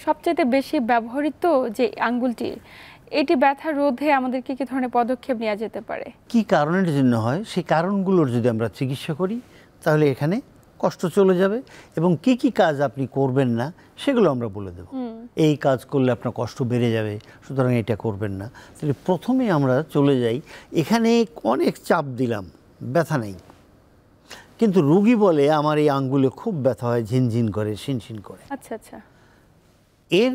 সবচেয়ে বেশি ব্যবহৃত যে আঙ্গুলটি, এটি ব্যথা রোধে আমাদের কি কি ধরনের পদক্ষেপ নেওয়া যেতে পারে? কি কারণের জন্য হয় সেই কারণগুলোর যদি আমরা চিকিৎসা করি তাহলে এখানে কষ্ট চলে যাবে, এবং কি কি কাজ আপনি করবেন না সেগুলো আমরা বলে দেব। এই কাজ করলে আপনার কষ্ট বেড়ে যাবে, সুতরাং এটা করবেন না। তাহলে প্রথমে আমরা চলে যাই, এখানে অনেক চাপ দিলাম, ব্যথা নেই, কিন্তু রোগী বলে আমার এই আঙ্গুলে খুব ব্যথা হয়, ঝিনঝিন করে, শিনশিন করে। আচ্ছা আচ্ছা। এর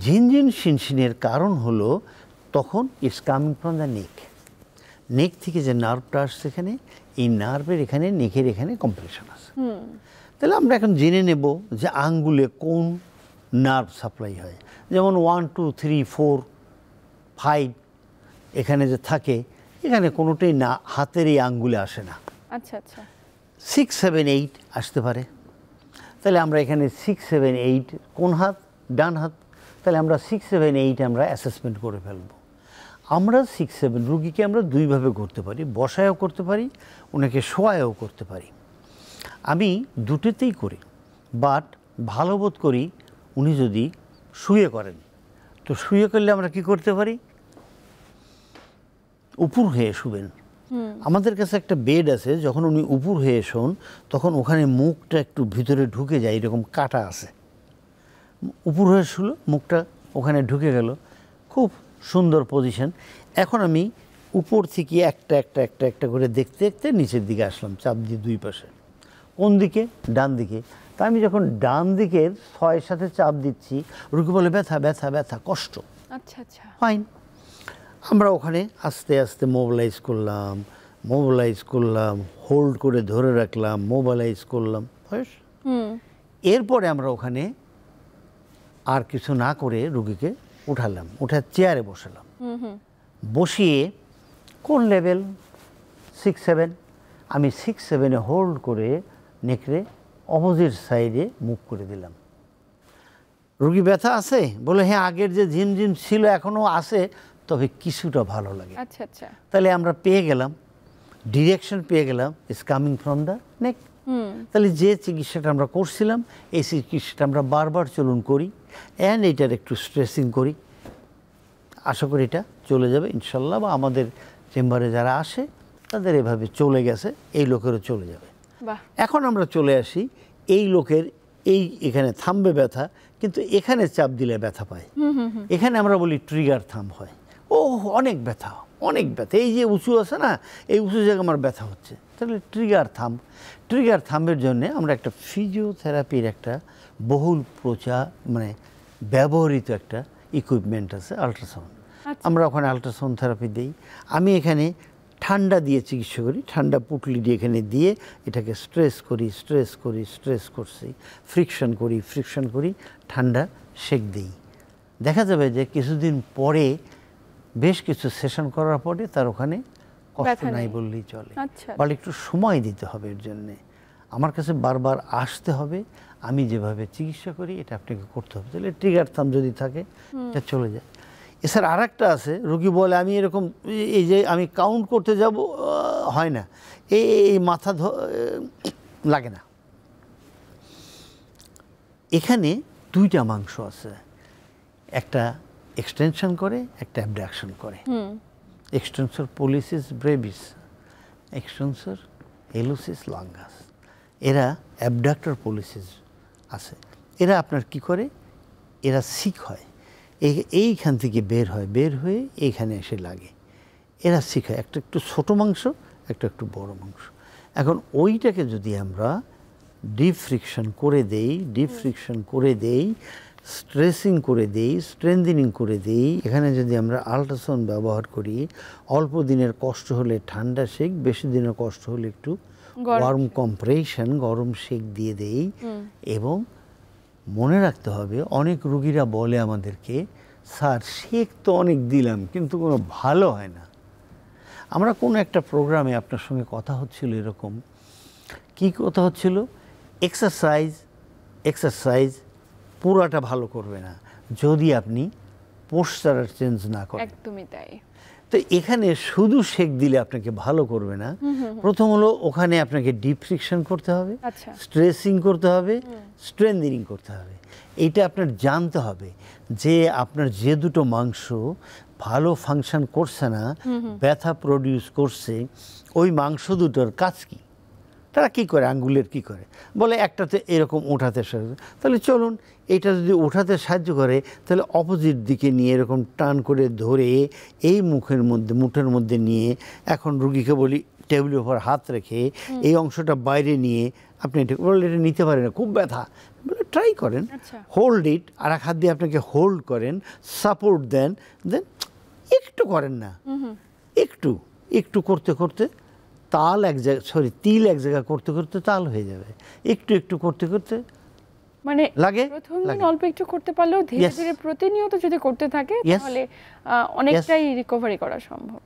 ঝিনঝিন শিনশিনের কারণ হলো তখন it's coming from the neck. Neck থেকে যে নার্ভটা আসছে এখানে, এই নার্ভের এখানে, নেকের এখানে কম্প্রেশন আছে। তাহলে আমরা এখন জেনে নেব যে আঙ্গুলে কোন নার্ভ সাপ্লাই হয়। যেমন 1 2 3 4 5 এখানে যে থাকে, এখানে কোনোটাই না হাতের এই আঙ্গুলে আসে না। আচ্ছা আচ্ছা। 6 7 8 আসতে পারে। তাহলে আমরা এখানে 6 7 8 কোন হাত? ডান হাত। তাহলে আমরা 6 7 8 আমরা অ্যাসেসমেন্ট করে ফেলব। আমরা 6 7 রুগীকে আমরা দুইভাবে করতে পারি, বসায়ও করতে পারি, ওনাকে শোয়ায়ও করতে পারি। আমি দুটোতেই করি, বাট ভালো বোধ করি উনি যদি শুয়ে করেন। তো শুয়ে করলে আমরা কি করতে পারি? উপর হয়ে শুবেন। আমাদের কাছে একটা বেড আছে, যখন উনি উপর হয়ে শোন তখন ওখানে মুখটা একটু ভিতরে ঢুকে যায়, এরকম কাটা আছে। উপর হয়ে শুলো, মুখটা ওখানে ঢুকে গেল, খুব সুন্দর পজিশন। এখন আমি উপর থেকে একটা একটা একটা একটা করে দেখতে দেখতে নিচের দিকে আসলাম, চাপ দিয়ে দুই পাশে। কোন দিকে? ডান দিকে। তা আমি যখন ডান দিকের 6 সাথে চাপ দিচ্ছি, রুগী বলে ব্যথা ব্যথা ব্যথা, কষ্ট। আচ্ছা আচ্ছা। ফাইন। আমরা ওখানে আস্তে আস্তে মোবিলাইজ করলাম, হোল্ড করে ধরে রাখলাম, মোবিলাইজ করলাম। এরপরে আমরা ওখানে আর কিছু না করে রুগীকে উঠালাম, উঠে চেয়ারে বসালাম। বসিয়ে কোন লেভেল? 6 7। আমি 6 7-এ হোল্ড করে নেকড়ে অপোজিট সাইডে মুভ করে দিলাম। রুগী ব্যথা আছে? বলে হ্যাঁ, আগের যে ঝিমঝিম ছিল এখনও আছে, তবে কিছুটা ভালো লাগে। আচ্ছা আচ্ছা। তাহলে আমরা পেয়ে গেলাম, ডিরেকশন পেয়ে গেলাম, ইজ কামিং ফ্রম দ্য নেক। তাহলে যে চিকিৎসাটা আমরা করছিলাম, এই চিকিৎসাটা আমরা বারবার চলুন করি, অ্যান্ড এটার একটু স্ট্রেসিং করি। আশা করি এটা চলে যাবে ইনশাল্লাহ, বা আমাদের চেম্বারে যারা আসে তাদের এভাবে চলে গেছে, এই লোকেরও চলে যাবে। এখন আমরা চলে আসি, এই লোকের এই এখানে থামবে ব্যথা, কিন্তু এখানে চাপ দিলে ব্যথা পায়। এখানে আমরা বলি ট্রিগার থাম হয়। ও অনেক ব্যথা, অনেক ব্যথা, এই যে উঁচু আছে না, এই উঁচু জায়গায় আমার ব্যথা হচ্ছে। তাহলে ট্রিগার থামের জন্য আমরা একটা ফিজিওথেরাপির একটা বহুল ব্যবহৃত একটা ইকুইপমেন্ট আছে, আল্ট্রাসাউন্ড। আমরা ওখানে আল্ট্রাসাউন্ড থেরাপি দিই। আমি এখানে ঠান্ডা দিয়ে চিকিৎসা করি, ঠান্ডা পুটলি দিয়ে এখানে দিয়ে এটাকে স্ট্রেস করছি, ফ্রিকশন করি, ঠান্ডা শেক দিই। দেখা যাবে যে কিছুদিন পরে, বেশ কিছু সেশন করার পরে তার ওখানে কষ্ট নাই বললেই চলে। বাট একটু সময় দিতে হবে এর জন্যে। আমার কাছে বারবার আসতে হবে, আমি যেভাবে চিকিৎসা করি এটা আপনাকে করতে হবে। তাহলে ট্রিগার থাম যদি থাকে এটা চলে যায়। এছাড়া আর একটা আছে, রোগী বলে আমি এরকম এই যে আমি কাউন্ট করতে যাব, হয় না, এই মাথা লাগে না। এখানে দুইটা মাংস আছে, একটা এক্সটেনশন করে, একটা অ্যাবডাকশন করে। Extensor pollicis brevis, extensor hallucis longus. এরা অ্যাবডাক্টর পলিসিস আছে। এরা আপনার কি করে? এরা সিক হয়, এইখান থেকে বের হয়ে এইখানে এসে লাগে। এরা সিক হয়, একটা একটু ছোটো মাংস, একটা একটু বড় মাংস। এখন ওইটাকে যদি আমরা ডিপ ফ্রিকশন করে দেই, স্ট্রেসিং করে দেই, স্ট্রেংথেনিং করে দেই, এখানে যদি আমরা আল্ট্রাসাউন্ড ব্যবহার করি, অল্প দিনের কষ্ট হলে ঠান্ডা শেক, বেশি দিনের কষ্ট হলে একটু ওয়ার্ম কম্প্রেশন, গরম শেক দিয়ে দেই। এবং মনে রাখতে হবে, অনেক রুগীরা বলে আমাদেরকে, স্যার শেক তো অনেক দিলাম কিন্তু কোনো ভালো হয় না। আমরা কোনো একটা প্রোগ্রামে আপনার সঙ্গে কথা হচ্ছিল, এরকম কি কথা হচ্ছিল, এক্সারসাইজ পুরাটা ভালো করবে না যদি আপনি পোস্টার চেঞ্জ না করেন। একদমই তাই। তো এখানে শুধু শেক দিলে আপনাকে ভালো করবে না। প্রথম হলো ওখানে আপনাকে ডিপ ফ্রিকশন করতে হবে, স্ট্রেসিং করতে হবে, স্ট্রেংথেনিং করতে হবে। এইটা আপনার জানতে হবে যে আপনার যে দুটো মাংস ভালো ফাংশন করছে না, ব্যথা প্রডিউস করছে, ওই মাংস দুটোর কাজ কি। তারা কি করে, আঙ্গুলের কি করে, বলে একটাতে এরকম ওঠাতে সাহায্য, তাহলে চলুন এটা যদি ওঠাতে সাহায্য করে তাহলে অপোজিট দিকে নিয়ে এরকম টান করে ধরে এই মুখের মধ্যে নিয়ে, এখন রুগীকে বলি টেবিলের উপর হাত রেখে এই অংশটা বাইরে নিয়ে আপনি এটা বললে এটা নিতে পারেন না, খুব ব্যথা, বলে ট্রাই করেন, হোল্ড ইট, আর এক হাত দিয়ে আপনাকে হোল্ড করেন, সাপোর্ট দেন, দেন একটু করেন না, একটু একটু করতে করতে তাল এক জায়গা, তিল এক জায়গা করতে করতে তাল হয়ে যাবে, একটু একটু করতে করতে মানে লাগে প্রথম দিন অল্প একটু করতে পারলেও ধীরে ধীরে প্রতিনিয়ত যদি করতে থাকে তাহলে অনেকটাই রিকভারি করা সম্ভব।